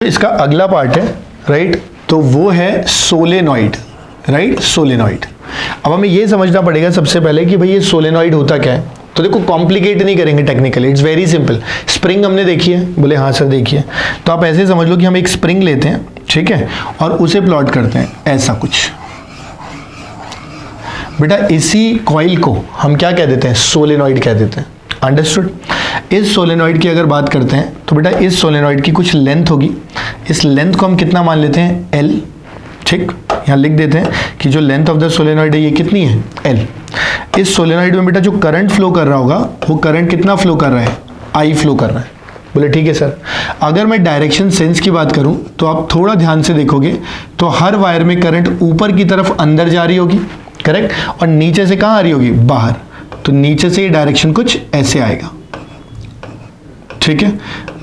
इसका अगला पार्ट है राइट, तो वो है सोलेनॉइड राइट, सोलेनॉइड। अब हमें ये समझना पड़ेगा सबसे पहले कि भाई ये सोलेनॉइड होता क्या है। तो देखो कॉम्प्लिकेट नहीं करेंगे technically, it's very simple. Spring हमने देखी है, बोले हाँ सर देखिए, तो आप ऐसे समझ लो कि हम एक स्प्रिंग लेते हैं ठीक है, और उसे प्लॉट करते हैं ऐसा कुछ। बेटा इसी कॉइल को हम क्या कह देते हैं, सोलेनॉइड कह देते हैं। अंडरस्टूड। इस सोलेनॉइड की अगर बात करते हैं तो बेटा इस सोलेनॉइड की कुछ लेंथ होगी, इस लेंथ को हम कितना मान लेते हैं, एल। ठीक, यहाँ लिख देते हैं कि जो लेंथ ऑफ द सोलेनॉइड है ये कितनी है, एल। इस सोलेनॉइड में बेटा जो करंट फ्लो कर रहा होगा वो करंट कितना फ्लो कर रहा है, आई फ्लो कर रहा है। बोले ठीक है सर। अगर मैं डायरेक्शन सेंस की बात करूं तो आप थोड़ा ध्यान से देखोगे तो हर वायर में करंट ऊपर की तरफ अंदर जा रही होगी, करेक्ट, और नीचे से कहाँ आ रही होगी, बाहर। तो नीचे से ये डायरेक्शन कुछ ऐसे आएगा। ठीक है,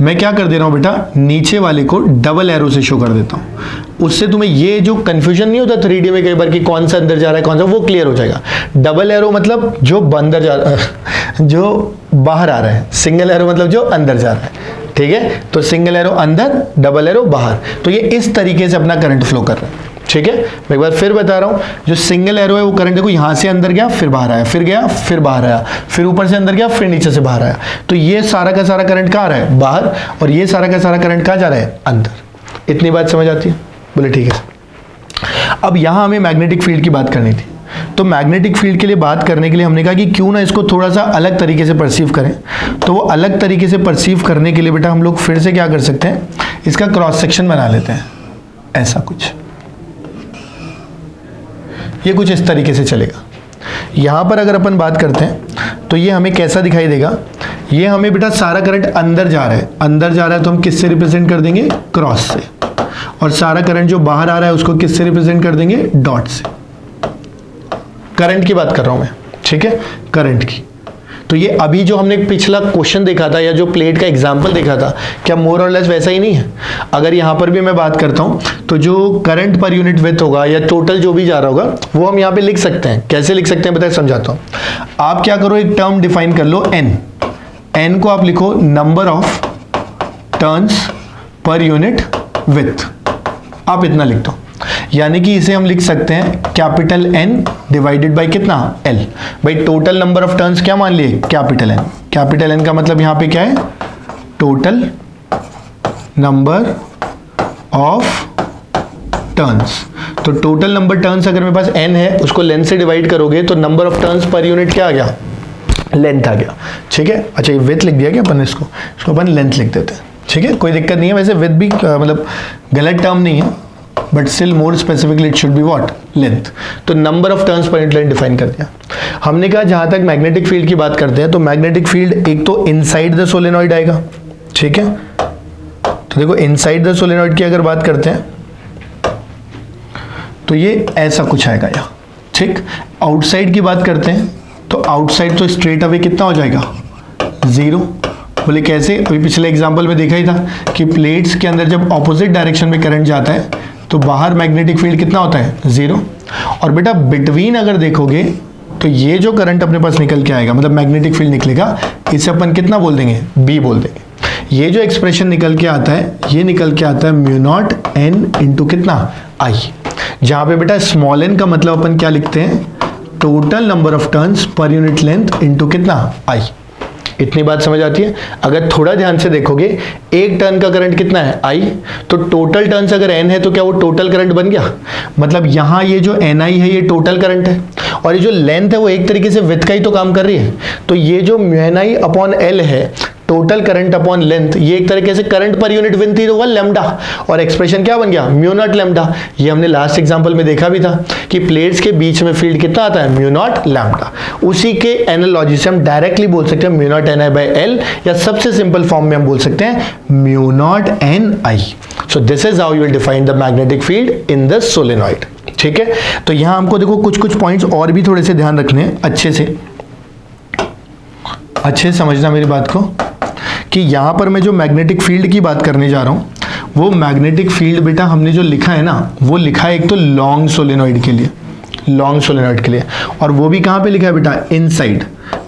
मैं क्या कर दे रहा हूं बेटा, नीचे वाले को डबल एरो से शो कर देता हूं। उससे तुम्हें ये जो कंफ्यूजन नहीं होता 3D में कई बार कि कौन सा अंदर जा रहा है कौन सा, वो क्लियर हो जाएगा। डबल एरो मतलब जो अंदर जा रहा है, जो बाहर आ रहा है। सिंगल एरो मतलब जो अंदर जा रहा है। ठीक है, तो सिंगल एरो अंदर, डबल एरो बाहर। तो ये इस तरीके से अपना करंट फ्लो कर रहा है। ठीक है, मैं एक बार फिर बता रहा हूं, जो सिंगल एरो है वो करंट देखो यहां से अंदर गया फिर बाहर आया, फिर गया फिर बाहर आया, फिर ऊपर से अंदर गया फिर नीचे से बाहर आया। तो ये सारा का सारा करंट कहां आ रहा है, बाहर, और ये सारा का सारा करंट कहां जा रहा है, अंदर। इतनी बात समझ आती है, बोले ठीक है। अब यहां हमें मैग्नेटिक फील्ड की बात करनी थी, तो मैग्नेटिक फील्ड के लिए बात करने के लिए हमने कहा कि क्यों ना इसको थोड़ा सा अलग तरीके से परसीव करें। तो वो अलग तरीके से परसीव करने के लिए बेटा हम लोग फिर से क्या कर सकते हैं, इसका क्रॉस सेक्शन बना लेते हैं ऐसा कुछ। ये कुछ इस तरीके से चलेगा। यहां पर अगर अपन बात करते हैं तो ये हमें कैसा दिखाई देगा, ये हमें बेटा सारा करंट अंदर जा रहा है, अंदर जा रहा है तो हम किससे रिप्रेजेंट कर देंगे, क्रॉस से। और सारा करंट जो बाहर आ रहा है उसको किससे रिप्रेजेंट कर देंगे, डॉट से। करंट की बात कर रहा हूं मैं, ठीक है, करंट की। तो ये अभी जो हमने पिछला क्वेश्चन देखा था या जो प्लेट का एग्जांपल देखा था, क्या मोर और लेस वैसा ही नहीं है। अगर यहां पर भी मैं बात करता हूं तो जो करंट पर यूनिट विड्थ होगा या टोटल जो भी जा रहा होगा वो हम यहां पे लिख सकते हैं। कैसे लिख सकते हैं बताइए, समझाता हूं। आप क्या करो, एक टर्म डिफाइन कर लो, एन। एन को आप लिखो number of turns per unit width, आप इतना लिख दो। यानी कि इसे हम लिख सकते हैं कैपिटल एन डिवाइडेड बाय कितना, एल। भाई टोटल नंबर ऑफ टर्न्स क्या मान लिए, कैपिटल एन। कैपिटल एन का मतलब यहां पे क्या है, टोटल नंबर ऑफ टर्न्स। तो टोटल नंबर टर्न्स अगर मेरे पास एन है, उसको लेंथ से डिवाइड करोगे तो number of turns per unit क्या आ गया, लेंथ आ गया। ठीक है, अच्छा ये विड्थ लिख दिया क्या अपन, इसको अपन लेंथ लिख देते हैं। ठीक है, कोई दिक्कत नहीं है। वैसे विड्थ भी मतलब गलत टर्म नहीं है, but still more specifically it should be what, length. तो number of turns per unit length define कर दिया। हमने कहा जहां तक मैग्नेटिक फील्ड की बात करते हैं तो मैग्नेटिक फील्ड एक तो इनसाइड द सोलेनॉइड आएगा। ठीक है, तो देखो इनसाइड द सोलेनॉइड की अगर बात करते हैं तो ये ऐसा कुछ आएगा यहाँ। ठीक, आउटसाइड की बात करते हैं तो आउटसाइड तो स्ट्रेट अवे कितना हो जाएगा, जीरो। बोले कैसे, अभी पिछले एग्जांपल में देखा ही था कि प्लेट्स के अंदर जब ऑपोजिट डायरेक्शन में करंट जाता है तो बाहर मैग्नेटिक फील्ड कितना होता है, जीरो। और बेटा बिटवीन अगर देखोगे तो ये जो करंट अपने पास निकल के आएगा, मतलब मैग्नेटिक फील्ड निकलेगा, इसे अपन कितना बोल देंगे, बी बोल देंगे। ये जो एक्सप्रेशन निकल के आता है, ये निकल के आता है म्यू नॉट एन इंटू कितना, आई। जहां पे बेटा स्मॉल एन का मतलब अपन क्या लिखते हैं, total number of turns per unit length into कितना, आई। इतनी बात समझ आती है। अगर थोड़ा ध्यान से देखोगे, एक टर्न का करंट कितना है, आई, तो टोटल टर्न्स अगर एन है तो क्या वो टोटल करंट बन गया। मतलब यहां ये जो एन आई है ये टोटल करंट है, और ये जो लेंथ है वो एक तरीके से विड्थ का ही तो काम कर रही है। तो ये जो एन आई अपॉन एल है, टोटल करंट अपॉन लेंथ, ये एक तरीके से करंट पर यूनिट विड्थ ही होगा, लैम्डा। और एक्सप्रेशन क्या बन गया, म्यू नॉट लैम्डा। ये हमने लास्ट एग्जांपल में देखा भी था कि प्लेट्स के बीच में फील्ड कितना आता है, म्यू नॉट लैम्डा। उसी के एनालॉजी से हम डायरेक्टली बोल सकते हैं mu naught N I by L, या सबसे सिंपल फॉर्म में हम बोल सकते हैं mu naught N I. So this is how you will define the magnetic field in the solenoid. ठीक है, तो यहां हमको देखो कुछ कुछ पॉइंट्स और भी थोड़े से ध्यान रखने हैं, अच्छे समझना मेरी बात को, कि यहां पर मैं जो मैग्नेटिक फील्ड की बात करने जा रहा हूं वो मैग्नेटिक फील्ड बेटा हमने जो लिखा है ना, वो लिखा है एक तो लॉन्ग सोलेनॉइड के लिए, लॉन्ग सोलेनॉइड के लिए, और वो भी कहां पे लिखा है बेटा, इनसाइड।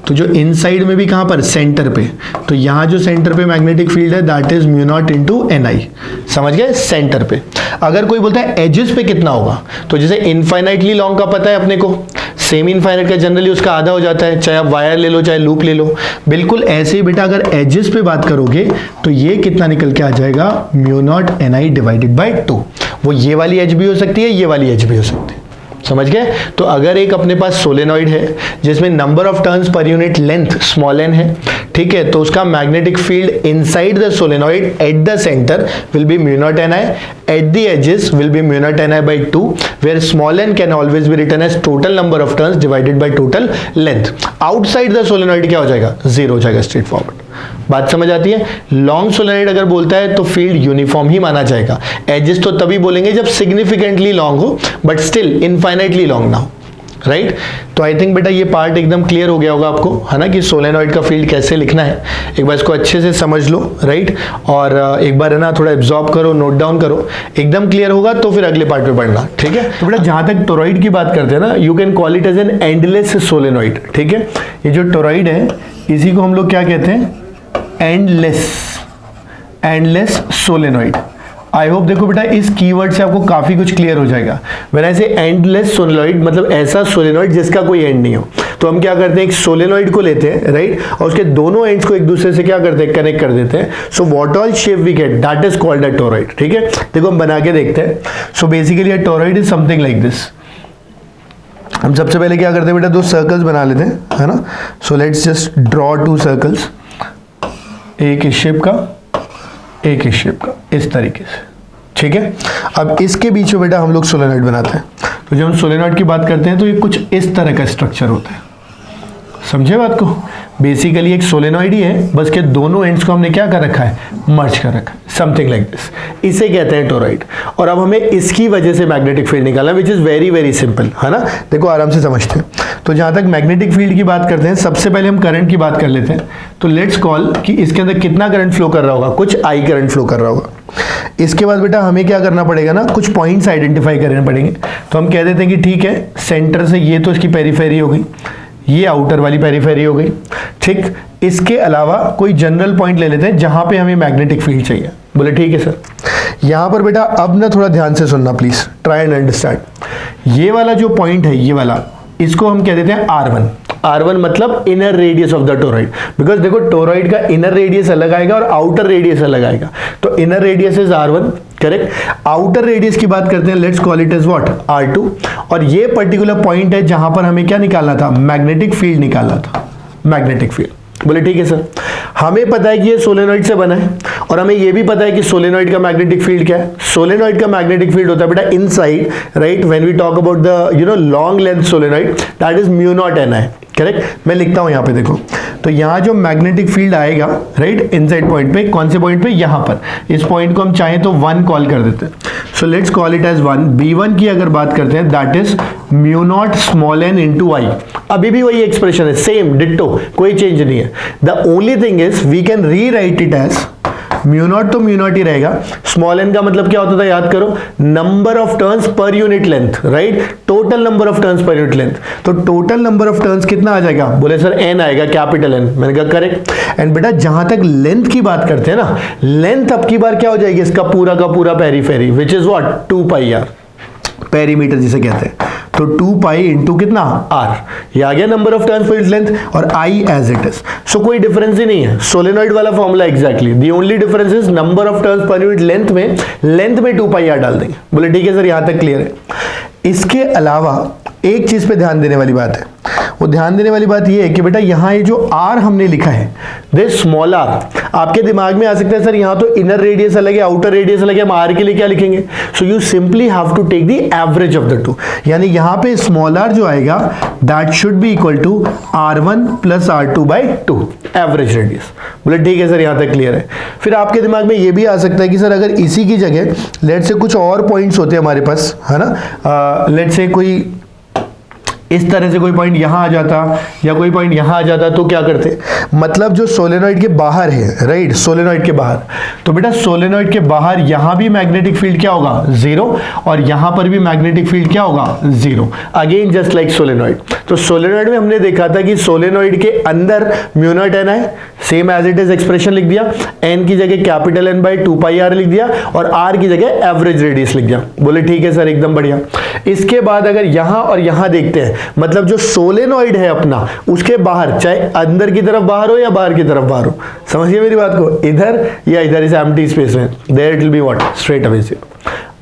तो जो इनसाइड में भी कहाँ पर, सेंटर पे, तो यहाँ जो सेंटर पे मैग्नेटिक फील्ड है that is mu not into n I, समझ गए, सेंटर पे। अगर कोई बोलता है एजेस पे कितना होगा, तो जैसे इनफाइनाइटली लॉन्ग का पता है अपने को, सेमी इनफाइनाइट का जनरली उसका आधा हो जाता है, चाहे आप वायर ले लो चाहे लूप ले लो, बिल्कुल ऐसे ही बेटा अगर एजेस पे बात करोगे तो ये कितना निकल के आ जाएगा, mu naught N I divided by 2। वो ये वाली एज भी हो सकती है, ये वाली एज भी हो सकती है, समझ गए। तो अगर एक अपने पास सोलेनॉइड है जिसमें number of turns per unit length small N है, ठीक है, तो उसका magnetic field inside the solenoid at the centre will be mu naught N I, at the edges will be mu naught N I by 2, where small N can always be written as total number of turns divided by total length. Outside the solenoid क्या हो जाएगा, 0 हो जाएगा, straight forward. बात समझ आती है। Long solenoid अगर बोलता है तो फील्ड यूनिफॉर्म ही माना जाएगा। एजेस तो तभी बोलेंगे जब सिग्निफिकेंटली लॉन्ग हो, बट स्टिल इनफाइनाइटली लॉन्ग ना हो, राइट। तो आई थिंक बेटा ये पार्ट एकदम क्लियर हो गया होगा आपको, है ना, कि सोलेनॉइड का फील्ड कैसे लिखना है। एक बार इसको अच्छे से समझ लो, राइट, और एक बार है ना थोड़ा एब्जॉर्ब करो, नोट डाउन करो, एकदम क्लियर होगा तो फिर अगले पार्ट में पढ़ना, ठीक है। तो बेटा जहां तक टोरॉइड की बात करते हैं ना, you can call it as an endless solenoid, ठीक है। ये जो टोरॉइड है इसी को हम लोग क्या कहते हैं, एंडलेस सोलेनॉइड। आई होप देखो बेटा इस कीवर्ड से आपको काफी कुछ क्लियर हो जाएगा। व्हेन आई से एंडलेस सोलेनॉइड मतलब ऐसा सोलेनॉइड जिसका कोई एंड नहीं हो, तो हम क्या करते हैं, एक सोलेनॉइड को लेते हैं, राइट, और उसके दोनों एंड्स को एक दूसरे से क्या करते हैं, कनेक्ट कर देते हैं। So what all shape we get that is called a toroid, ठीक है। देखो हम बना के देखते हैं। So basically a toroid is something like this. हम सबसे पहले क्या करते हैं बेटा, 2 सर्कल्स बना लेते हैं, है ना। So let's just draw 2 circles, एक इस शेप का, एक इस शेप का, इस तरीके से, ठीक है। अब इसके बीच में बेटा हम लोग सोलेनॉइड बनाते हैं। तो जब हम सोलेनॉइड की बात करते हैं तो ये कुछ इस तरह का स्ट्रक्चर होता है, समझे बात को। बेसिकली एक सोलेनॉइड ही है, बस के दोनों एंड्स को हमने क्या कर रखा है, मर्ज कर रखा है, समथिंग लाइक दिस। इसे कहते हैं टोरॉइड। और अब हमें इसकी वजह से मैग्नेटिक फील्ड निकालना, which is very very simple, है ना। देखो आराम से समझते हैं। तो जहां तक मैग्नेटिक फील्ड की बात करते हैं, सबसे पहले हम करंट की बात कर लेते हैं। तो लेट्स कॉल कि इसके अंदर कितना करंट फ्लो कर रहा होगा, कुछ आई करंट फ्लो कर रहा होगा। इसके बाद बेटा हमें क्या करना पड़ेगा ना, कुछ पॉइंट्स आइडेंटिफाई करने पड़ेंगे। तो हम कह देते हैं कि ठीक है, सेंटर से ये तो इसकी पेरीफेरी हो गई, ये आउटर वाली पेरीफेरी हो गई, ठीक। इसके अलावा कोई जनरल पॉइंट ले लेते हैं जहां पे हमें मैग्नेटिक फील्ड चाहिए। बोले ठीक है सर। यहां पर बेटा अब ना थोड़ा ध्यान से सुनना प्लीज, ट्राई एंड अंडरस्टैंड। ये वाला जो पॉइंट है, ये वाला, इसको हम कह देते हैं R1। R1 मतलब inner radius of the toroid. Because देखो टोरॉइड का इनर रेडियस अलग आएगा और आउटर रेडियस अलग आएगा। तो inner radius is R1, correct. Outer radius की बात करते हैं, let's call it as what, R2। और ये पर्टिकुलर पॉइंट है जहां पर हमें क्या निकालना था, मैग्नेटिक फील्ड निकालना था, मैग्नेटिक फील्ड। बोले ठीक है सर। हमें पता है कि ये सोलेनॉइड से बना है और हमें ये भी पता है कि सोलेनॉइड का मैग्नेटिक फील्ड क्या है। सोलेनॉइड का मैग्नेटिक फील्ड होता है बेटा inside, right, when we talk about the long length solenoid, that is mu naught N I, correct. मैं लिखता हूं यहां पे, देखो तो यहां जो मैग्नेटिक फील्ड आएगा, राइट, इनसाइड पॉइंट पे, कौन से पॉइंट पे, यहां पर। इस पॉइंट को हम चाहें तो 1 कॉल कर देते हैं। So let's call it as 1। B1 की अगर बात करते हैं that is mu not small n into I. अभी भी वही एक्सप्रेशन है, सेम डिट्टो, कोई चेंज नहीं है। The only thing is we can rewrite it as mu naught, तो म्यू नॉट ही रहेगा। स्मॉल एन का मतलब क्या होता था, याद करो, number of turns per unit length, right, total number of turns per unit length. तो टोटल नंबर ऑफ टर्न्स कितना आ जाएगा, बोले सर एन आएगा, कैपिटल एन। मैंने कहा करेक्ट। एंड बेटा जहां तक लेंथ की बात करते हैं ना, लेंथ अब की बार क्या हो जाएगी, इसका पूरा का पूरा periphery, which is what, 2 pi R, perimeter जिसे कहते हैं। तो 2 पाई इंटू कितना, r। ये आ गया नंबर ऑफ टर्न्स पर लेंथ, और I एज इट इज। सो कोई डिफरेंस ही नहीं है, सोलेनॉइड वाला formula exactly. The only difference is number of turns per unit length में 2 पाई r डाल देंगे। बोले ठीक है सर, यहां तक क्लियर है। इसके अलावा एक चीज पे ध्यान देने वाली बात है, वो ध्यान देने वाली बात ये है कि बेटा यहाँ ये जो R हमने लिखा है, दिस स्मॉल r, आपके दिमाग में आ सकता है सर यहाँ तो इनर रेडियस अलग है, आउटर रेडियस अलग है, हम R के लिए क्या लिखेंगे। So you simply have to take the average of the two. यानी यहाँ पे स्मॉल r जो आएगा that should be equal to R1 plus R2 by 2, average radius. बोले ठीक है सर, यहाँ तक क्लियर है। फिर आपके दिमाग में ये भी आ सकता है कि सर अगर इसी की जगह लेट्स से कुछ और पॉइंट्स होते हैं हमारे पास, है ना, लेट्स से कोई इस तरह से कोई पॉइंट यहां आ जाता या कोई पॉइंट यहां आ जाता तो क्या करते, मतलब जो सोलेनॉइड के बाहर है, राइट, सोलेनॉइड के बाहर, तो बेटा सोलेनॉइड के बाहर यहां भी मैग्नेटिक फील्ड क्या होगा, जीरो, और यहां पर भी मैग्नेटिक फील्ड क्या होगा, zero, again just like solenoid. तो सोलेनॉइड में हमने देखा था कि सोलेनॉइड के अंदर म्यू नॉट एन है, same as it is expression लिख दिया, एन की जगह कैपिटल एन बाई 2πr लिख दिया और आर की जगह एवरेज रेडियस लिख दिया। बोले ठीक है सर, एकदम बढ़िया। इसके बाद अगर यहां और यहां देखते हैं, मतलब जो सोलेनॉइड है अपना, उसके बाहर, चाहे अंदर की तरफ बाहर हो या बाहर की तरफ बाहर हो, समझिए मेरी बात को, इधर या इधर इस एम्प्टी स्पेस में, there it will be what, straight away zero.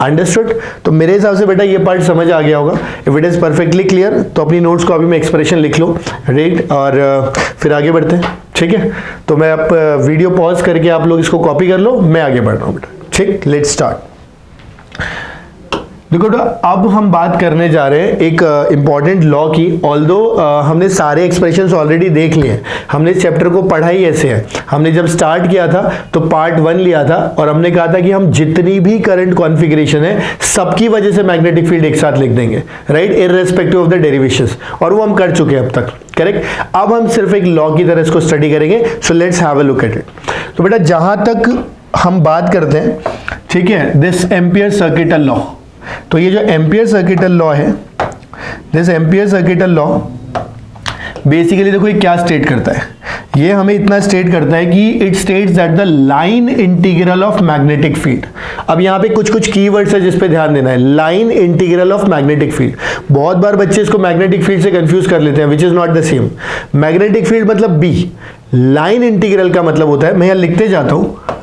Understood? तो मेरे हिसाब से बेटा ये पार्ट समझ आ गया होगा। If it is perfectly clear तो अपनी नोट्स को अभी मैं एक्सप्रेशन लिख लो, राइट, और फिर आगे बढ़ते हैं, ठीक है। तो मैं अब वीडियो पॉज करके आप लोग इसको कॉपी कर लो, मैं आगे बढ़ रहा हूँ बेटा, ठीक। Let's start. देखो बेटा, अब हम बात करने जा रहे हैं एक इंपॉर्टेंट लॉ की। ऑल्दो हमने सारे एक्सप्रेशंस ऑलरेडी देख लिए हैं, हमने इस चैप्टर को पढ़ा ही ऐसे है। हमने जब स्टार्ट किया था तो पार्ट 1 लिया था और हमने कहा था कि हम जितनी भी करंट कॉन्फ़िगरेशन है सबकी वजह से मैग्नेटिक फील्ड एक साथ लिख देंगे, right, irrespective of the derivations, और वो हम कर चुके हैं अब तक, करेक्ट। अब हम सिर्फ एक लॉ की तरह इसको स्टडी करेंगे। So let's have a look at it. तो बेटा जहां तक हम बात करते हैं, ठीक है, दिस एम्पियर सर्किटल लॉ, तो ये जो एम्पियर सर्किटल लॉ है, this ampere circuital law basically देखो ये क्या स्टेट करता है, ये हमें इतना स्टेट करता है कि it states that the line integral of magnetic field. अब यहाँ पे कुछ कुछ कीवर्ड्स है जिस पे ध्यान देना है। Line integral of magnetic field, बहुत बार बच्चे इसको मैग्नेटिक फील्ड से कंफ्यूज कर लेते हैं, which is not the same. Magnetic field मतलब बी, लाइन इंटीग्रल का मतलब होता है, मैं यहाँ लिखते जाता हूं,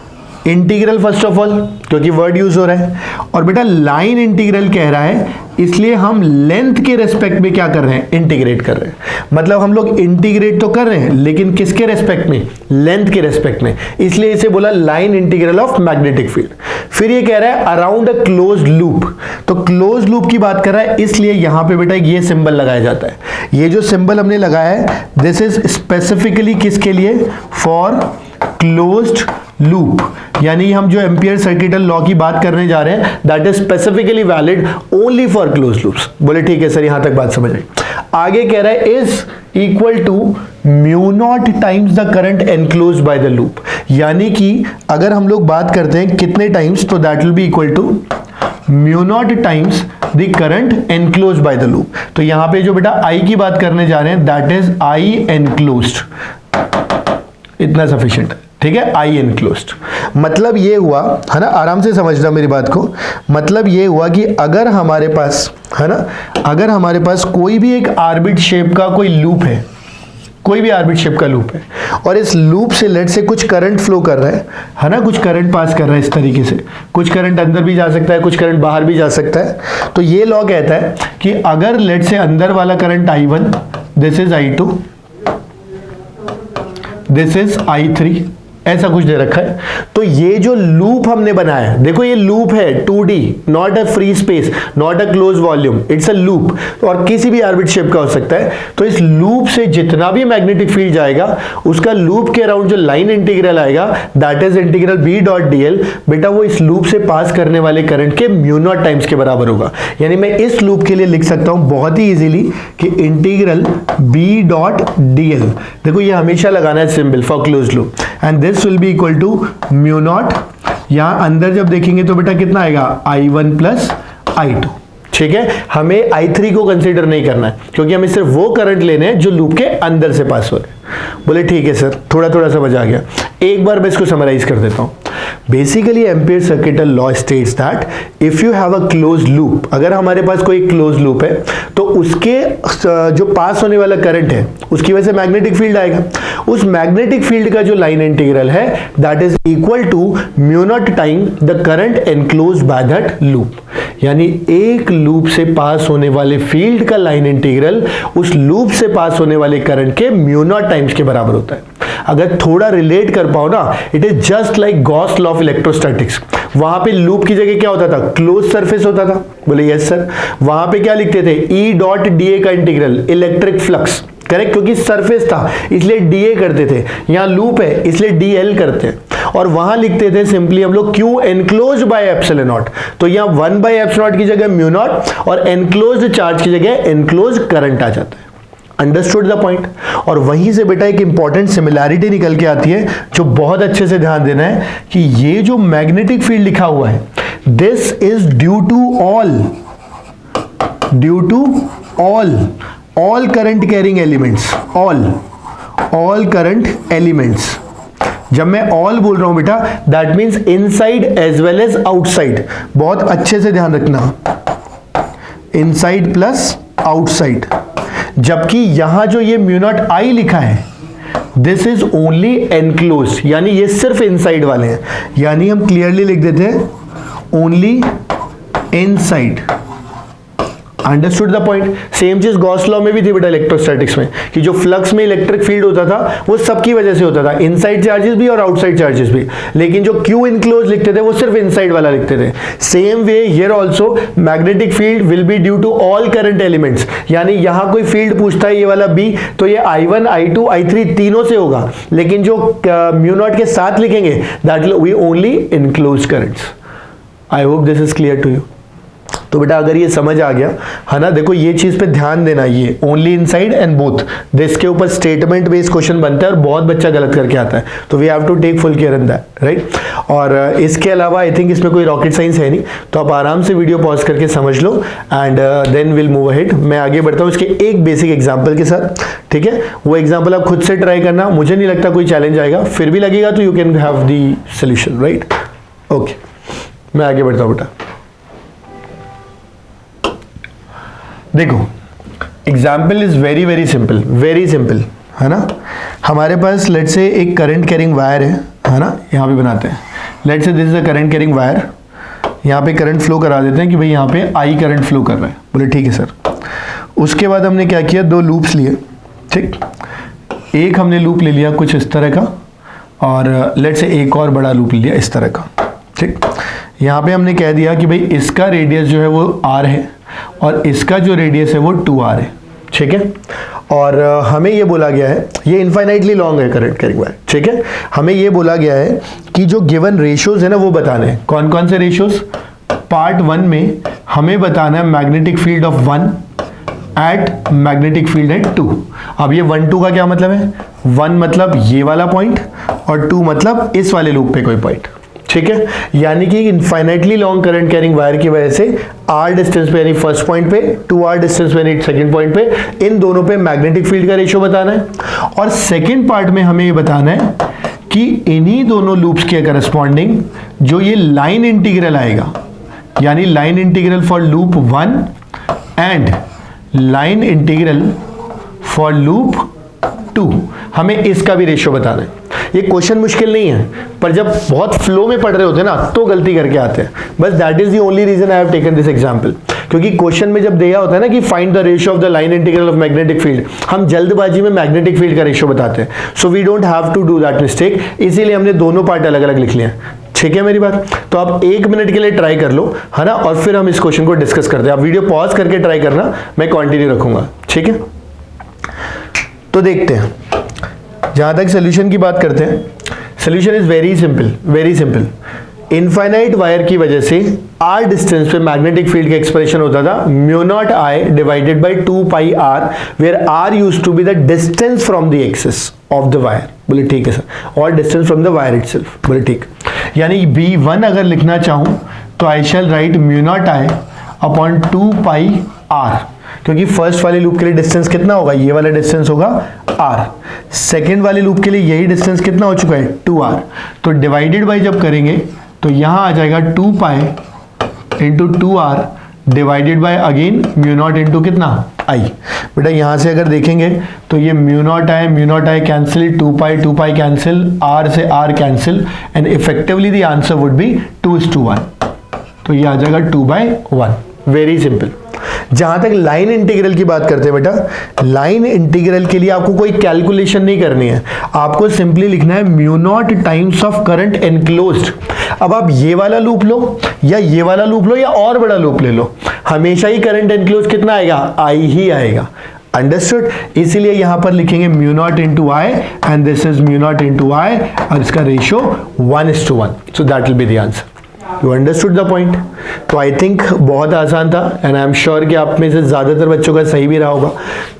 इंटीग्रल फर्स्ट ऑफ ऑल, क्योंकि वर्ड यूज हो रहा है, और बेटा लाइन इंटीग्रल कह रहा है, इसलिए हम लेंथ के रेस्पेक्ट में क्या कर रहे हैं, इंटीग्रेट कर रहे हैं। मतलब हम लोग इंटीग्रेट तो कर रहे हैं लेकिन किसके रेस्पेक्ट में, लेंथ के रेस्पेक्ट में, इसलिए इसे बोला line integral of magnetic field. फिर ये कह रहा है अराउंड अ क्लोज्ड लूप, तो क्लोज्ड लूप की बात कर रहा है, इसलिए यहां पे बेटा ये सिंबल लगाया जाता है। ये जो सिंबल हमने लगाया है, दिस इज स्पेसिफिकली किसके लिए, फॉर क्लोज्ड लूप, यानी हम जो एम्पियर सर्किटल लॉ की बात करने जा रहे हैं, that is specifically valid only for closed loops. बोले ठीक है सर, यहां तक बात समझ आई। आगे कह रहा है is equal to mu naught times the current enclosed by the loop, यानी कि अगर हम लोग बात करते हैं कितने टाइम्स, तो that will be equal to mu naught times the current enclosed by the loop. तो यहां पे जो बेटा आई की बात करने जा रहे हैं, दैट इज आई एनक्लोज्ड, इतना सफिशिएंट है, ठीक है, आई एनक्लोज्ड। मतलब ये हुआ है ना, आराम से समझना मेरी बात को, मतलब ये हुआ कि अगर हमारे पास है ना, अगर हमारे पास कोई भी एक आर्बिट शेप का कोई लूप है, कोई भी आर्बिट शेप का लूप है, और इस लूप से लेट से कुछ करंट फ्लो कर रहा है ना, कुछ करंट पास कर रहा है इस तरीके से, कुछ करंट अंदर भी जा सकता है, कुछ करंट बाहर भी जा सकता है। तो ये लॉ कहता है कि अगर लेट से अंदर वाला current I1, this is I2, this is I3, ऐसा कुछ दे रखा है, तो ये जो लूप हमने बनाया है, देखो ये लूप है 2D, not a free space, not a close volume, it's a loop, और किसी भी आर्बिट शेप का हो सकता है। तो इस लूप से जितना भी मैग्नेटिक फील्ड जाएगा, उसका लूप के अराउंड जो लाइन इंटीग्रल आएगा, that is integral B dot dl, बेटा वो इस लूप से पास करने वाले करंट के म्यू नॉट टाइम्स के बराबर होगा। यानी मैं इस लूप के लिए लिख सकता हूं बहुत ही इजीली कि इंटीग्रल B डॉट dl, देखो ये हमेशा लगाना है symbol for close loop, and this will be equal to mu naught, यहां अंदर जब देखेंगे तो बेटा कितना आएगा, I1 प्लस I2, ठीक है। हमें I3 को कंसीडर नहीं करना है, क्योंकि हमें सिर्फ वो करंट लेने हैं जो लूप के अंदर से पास हो रहे हैं। बोले ठीक है सर, थोड़ा थोड़ा समझ आ गया। एक बार मैं इसको समराइज कर देता हूं। Basically ampere circuital law states that if you have a close loop, अगर हमारे पास कोई क्लोज लूप है तो उसके जो पास होने वाला करंट है उसकी वजह से मैग्नेटिक फील्ड आएगा। उस मैग्नेटिक फील्ड का जो लाइन इंटीग्रल है, that is equal to mu naught time the current enclosed by that loop, यानी एक लूप से पास होने वाले फील्ड का लाइन इंटीग्रल उस लूप से पास होने वाले करंट के म्यू नॉट टाइम्स के बराबर होता है। अगर थोड़ा रिलेट कर पाओ ना, it is just like Gauss law of electrostatics. वहां पे लूप की जगह क्या होता था, क्लोज सरफेस होता था। बोले यस सर। वहां पे क्या लिखते थे, E डॉट dA का इंटीग्रल इलेक्ट्रिक फ्लक्स, करेक्ट, क्योंकि सरफेस था इसलिए डीए करते थे, यहाँ लूप है इसलिए डीएल करते हैं, और वहां लिखते थे सिंपली हम लोग Q enclose by epsilon not. तो यहाँ 1 बाय एप्सिलॉन नॉट की जगह म्यू नॉट और एनक्लोज्ड चार्ज की जगह एनक्लोज करंट आ जाता है। Understood the point. और वहीं से बेटा एक इंपॉर्टेंट सिमिलैरिटी निकल के आती है जो बहुत अच्छे से ध्यान देना है कि ये जो मैग्नेटिक फील्ड लिखा हुआ है, this is due to all current carrying elements, all current elements. जब मैं ऑल बोल रहा हूं बेटा, that means inside as well as outside. बहुत अच्छे से ध्यान रखना, इनसाइड प्लस आउटसाइड। जबकि यहां जो ये म्यू नॉट आई लिखा है, दिस इज ओनली एनक्लोज, यानी ये सिर्फ इनसाइड वाले हैं, यानी हम क्लियरली लिख देते हैं only inside. Understood the point. Same चीज गॉस लॉ में भी थी बेटा इलेक्ट्रोस्टैटिक्स में, कि जो फ्लक्स में इलेक्ट्रिक फील्ड होता था वो सबकी वजह से होता था, इनसाइड चार्जेस भी और आउटसाइड चार्जेस भी, लेकिन जो क्यू इनक्लोज लिखते थे वो सिर्फ इनसाइड वाला लिखते थे। Same way here also magnetic field will be due to all current elements, यानी यहां कोई फील्ड पूछता है ये वाला बी, तो ये I1 I2 I3 तीनों से होगा, लेकिन जो म्यू नॉट के साथ लिखेंगे that will be only enclose currents. I hope this is clear to you. तो बेटा अगर ये समझ आ गया है ना, देखो ये चीज पे ध्यान देना, ये ओनली इनसाइड एंड बोथ, इसके ऊपर स्टेटमेंट बेस्ड क्वेश्चन बनता है और बहुत बच्चा गलत करके आता है, तो we have to take full care in that, right. और इसके अलावा आई थिंक इसमें कोई रॉकेट साइंस है नहीं, तो आप आराम से वीडियो पॉज करके समझ लो and then will move ahead. मैं आगे बढ़ता हूँ इसके एक बेसिक एग्जाम्पल के साथ, ठीक है। वो एग्जाम्पल आप खुद से ट्राई करना, मुझे नहीं लगता कोई चैलेंज आएगा, फिर भी लगेगा तो you can have the solution, right. Okay, मैं आगे बढ़ता हूँ बेटा। देखो example is very very simple, है ना। हमारे पास लेट से एक करंट कैरिंग वायर है ना, यहाँ पे बनाते हैं, लेट से this is a current carrying wire, यहाँ पे करंट फ्लो करा देते हैं कि भाई यहाँ पे आई करंट फ्लो कर रहा है, बोले ठीक है सर। उसके बाद हमने क्या किया, 2 लूप्स लिए, ठीक। एक हमने लूप ले लिया कुछ इस तरह का, और लेट से एक और बड़ा लूप ले लिया इस तरह का, ठीक। यहाँ पे हमने कह दिया कि भाई इसका रेडियस जो है वो r है और इसका जो रेडियस है वो 2r है, ठीक है। और हमें ये बोला गया है, ये इनफाइनाइटली लॉन्ग है करंट कैरिंग वायर, ठीक है। हमें ये बोला गया है कि जो गिवन रेशियोज है ना वो बताने हैं। कौन कौन से रेशियोज? पार्ट 1 में हमें बताना है magnetic field of 1 at magnetic field at 2। अब ये 1 2 का क्या मतलब है? 1 मतलब ये वाला पॉइंट और 2 मतलब इस वाले लूप पे कोई पॉइंट, ठीक है। यानी कि infinitely long current carrying wire की वजह से r डिस्टेंस पे यानी फर्स्ट पॉइंट पे, 2r डिस्टेंस पे यानी सेकंड पॉइंट पे, इन दोनों पे मैग्नेटिक फील्ड का रेशियो बताना है। और सेकंड पार्ट में हमें ये बताना है कि इन्हीं दोनों लूप्स के करस्पॉन्डिंग जो ये लाइन इंटीग्रल आएगा, यानी line integral for loop 1 and line integral for loop 2, हमें इसका भी रेशियो बताना है। ये क्वेश्चन मुश्किल नहीं है, पर जब बहुत फ्लो में पढ़ रहे होते हैं ना तो गलती करके आते हैं, बस that is the only reason I have taken this example. क्योंकि क्वेश्चन में जब दिया होता है ना कि find the ratio of the line integral of magnetic field, हम जल्दबाजी में मैग्नेटिक फील्ड का रेशियो बताते हैं, so we don't have to do that mistake, इसीलिए हमने दोनों पार्ट अलग अलग लिख लिए हैं, ठीक है मेरी बात। तो आप 1 मिनट के लिए ट्राई कर लो, है ना, और फिर हम इस क्वेश्चन को डिस्कस करते हैं। आप वीडियो पॉज करके ट्राई करना, मैं कंटिन्यू रखूंगा, ठीक है। तो देखते हैं, जहां तक सोल्यूशन की बात करते हैं, solution is very simple. Infinite wire की वजह से r डिस्टेंस पे मैग्नेटिक फील्ड का एक्सप्रेशन होता था mu naught I divided by 2 pi r, where r used to be the distance from the axis of the wire. बोले ठीक है सर, और distance from the wire itself. बोले ठीक, यानी b1 अगर लिखना चाहूं तो I shall write mu naught I upon 2 pi r, क्योंकि फर्स्ट वाले लूप के लिए डिस्टेंस कितना होगा, ये वाला डिस्टेंस होगा r, सेकेंड वाले लूप के लिए यही डिस्टेंस कितना हो चुका है 2r, तो डिवाइडेड बाई जब करेंगे तो यहां आ जाएगा 2 pi into 2r divided by again mu not into कितना i। बेटा यहां से अगर देखेंगे तो ये mu naught I cancel, 2 pi cancel, r से r cancel, and effectively the answer would be 2:1, तो ये आ जाएगा 2/1। Very simple. जहां तक लाइन इंटीग्रल की बात करते हैं बेटा, लाइन इंटीग्रल के लिए आपको कोई कैलकुलेशन नहीं करनी है, आपको सिंपली लिखना है mu naught times of current enclosed. अब आप ये वाला लूप लो या ये वाला लूप लो या और बड़ा लूप ले लो, हमेशा ही करंट एनक्लोज कितना आएगा, आई ही आएगा। अंडरस्टूड? इसीलिए यहां पर लिखेंगे mu not into I and this is mu not into I और इसका ratio 1:1. So that will be the answer. You understood the point? तो आई थिंक बहुत आसान था एंड आई एम श्योर कि आप में से ज़्यादातर बच्चों का सही भी रहा होगा.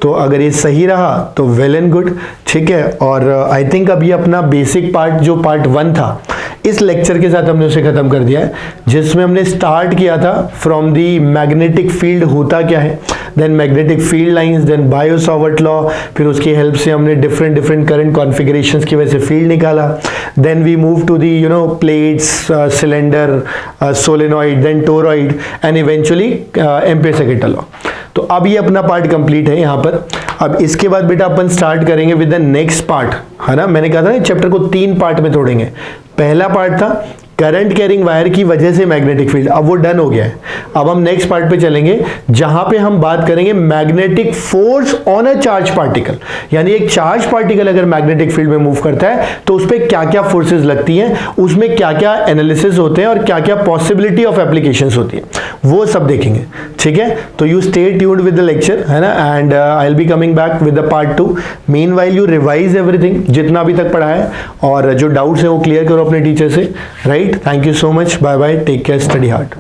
तो अगर ये सही रहा तो वेल एंड गुड, ठीक है. और आई थिंक अभी अपना बेसिक पार्ट जो पार्ट 1 था इस लेक्चर के साथ हमने उसे खत्म कर दिया है, जिसमें हमने स्टार्ट किया था फ्रॉम दी मैग्नेटिक फील्ड होता क्या है, then magnetic field lines, then Biot Savart law, फिर उसकी हेल्प से हमने डिफरेंट करंट कॉन्फ़िगरेशंस की वजह से फील्ड निकाला. Then we move to the plates, cylinder, solenoid, then toroid and eventually Ampere second law. तो अब ये अपना पार्ट कंप्लीट है यहाँ पर. अब इसके बाद बेटा अपन स्टार्ट करेंगे विद द नेक्स्ट पार्ट, है ना. मैंने कहा था ना चैप्टर को 3 पार्ट में तोड़ेंगे. पहला पार्ट था करंट कैरिंग वायर की वजह से मैग्नेटिक फील्ड, अब वो डन हो गया है. अब हम नेक्स्ट पार्ट पे चलेंगे जहां पे हम बात करेंगे magnetic force on a charge particle. यानी एक चार्ज पार्टिकल अगर मैग्नेटिक फील्ड में मूव करता है तो उस पर क्या क्या फोर्सेस लगती हैं, उसमें क्या क्या एनालिसिस होते हैं और क्या क्या पॉसिबिलिटी ऑफ एप्लीकेशंस होती है, वो सब देखेंगे. ठीक है, तो you stay tuned with the lecture, है ना. And I will be coming back with the part 2. Meanwhile you revise everything जितना अभी तक पढ़ा है, और जो डाउट्स है वो क्लियर करो अपने टीचर से. Right, thank you so much. Bye bye. Take care. Study hard.